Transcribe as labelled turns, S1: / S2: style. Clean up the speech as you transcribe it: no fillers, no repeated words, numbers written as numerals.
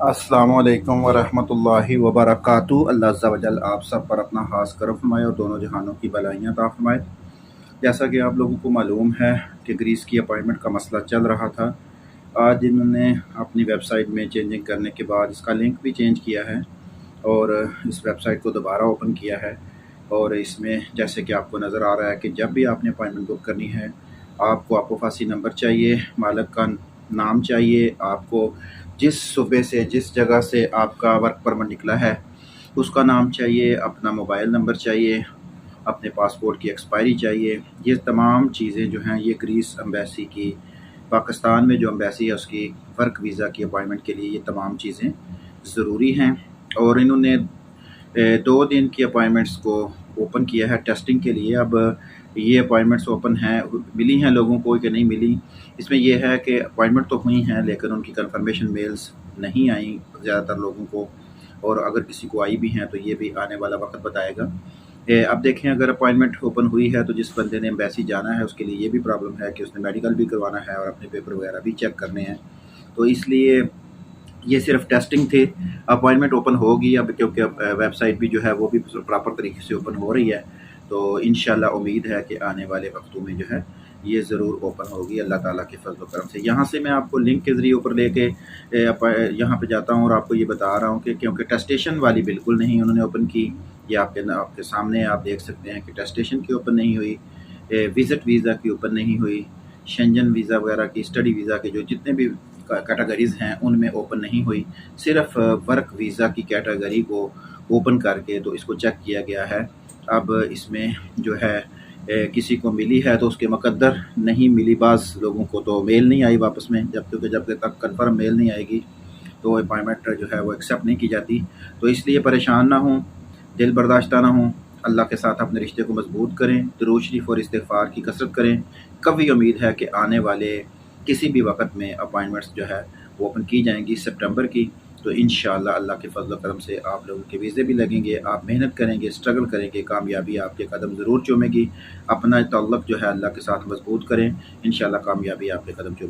S1: अस्सलामुअलैकुम वरहमतुल्लाहि वबरकातुहू। अल्लाह अज़्ज़ा वजल आप सब पर अपना खास करम फरमाए और दोनों जहानों की भलाइयाँ अता फरमाए। जैसा कि आप लोगों को मालूम है कि ग्रीस की अपॉइंटमेंट का मसला चल रहा था। आज इन्होंने अपनी वेबसाइट में चेंजिंग करने के बाद इसका लिंक भी चेंज किया है और इस वेबसाइट को दोबारा ओपन किया है। और इसमें जैसे कि आपको नज़र आ रहा है कि जब भी आपने अपॉइंटमेंट बुक करनी है, आपको आपोफासी नंबर चाहिए, मालिक का नाम चाहिए, आपको जिस सूबे से जिस जगह से आपका वर्क परमिट निकला है उसका नाम चाहिए, अपना मोबाइल नंबर चाहिए, अपने पासपोर्ट की एक्सपायरी चाहिए। ये तमाम चीज़ें जो हैं ये ग्रीस एम्बेसी की, पाकिस्तान में जो एम्बेसी है उसकी वर्क वीज़ा की अपॉइंटमेंट के लिए ये तमाम चीज़ें ज़रूरी हैं। और इन्होंने 2 दिन की अपॉइंटमेंट्स को ओपन किया है टेस्टिंग के लिए। अब ये अपॉइंटमेंट्स ओपन हैं, मिली हैं लोगों को कि नहीं मिली, इसमें यह है कि अपॉइंटमेंट तो हुई हैं लेकिन उनकी कंफर्मेशन मेल्स नहीं आई ज़्यादातर लोगों को, और अगर किसी को आई भी हैं तो ये भी आने वाला वक्त बताएगा। अब देखें, अगर अपॉइंटमेंट ओपन हुई है तो जिस बंदे ने एम्बेसी जाना है उसके लिए ये भी प्रॉब्लम है कि उसने मेडिकल भी करवाना है और अपने पेपर वगैरह भी चेक करने हैं। तो इसलिए ये सिर्फ टेस्टिंग थे। अपॉइंटमेंट ओपन होगी अब, क्योंकि वेबसाइट भी जो है वो भी प्रॉपर तरीके से ओपन हो रही है। तो इंशाल्लाह उम्मीद है कि आने वाले वक्तों में जो है ये ज़रूर ओपन होगी अल्लाह ताला के फजल करम से। यहाँ से मैं आपको लिंक के ज़रिए ऊपर लेके यहाँ पे जाता हूँ और आपको ये बता रहा हूँ कि क्योंकि टेस्टेशन वाली बिल्कुल नहीं उन्होंने ओपन की। ये आपके सामने आप देख सकते हैं कि टेस्टेशन की ओपन नहीं हुई, विज़िट वीज़ा की ओपन नहीं हुई, शेंजन वीज़ा वगैरह की, स्टडी वीज़ा के जो जितने भी कैटेगरीज़ हैं उनमें ओपन नहीं हुई। सिर्फ वर्क वीज़ा की कैटेगरी को ओपन करके तो इसको चेक किया गया है। अब इसमें जो है किसी को मिली है तो उसके मुकद्दर, नहीं मिली बाज़ लोगों को तो मेल नहीं आई वापस में, जब तक कन्फर्म मेल नहीं आएगी तो अपॉइंटमेंट जो है वो एक्सेप्ट नहीं की जाती। तो इसलिए परेशान ना हों, दिल बर्दाश्त ना हों, अल्लाह के साथ अपने रिश्ते को मजबूत करें, दुरूद शरीफ और इस्तिग़फ़ार की कसरत करें। कभी उम्मीद है कि आने वाले किसी भी वक्त में अपॉइंटमेंट्स जो है वो ओपन की जाएंगी सितंबर की। तो इंशाअल्लाह अल्लाह के फजल करम से आप लोगों के वीज़े भी लगेंगे, आप मेहनत करेंगे, स्ट्रगल करेंगे, कामयाबी आपके कदम ज़रूर चूमेगी। अपना तअल्लुक़ जो है अल्लाह के साथ मजबूत करें, इंशाअल्लाह कामयाबी आपके कदम चूमेगी।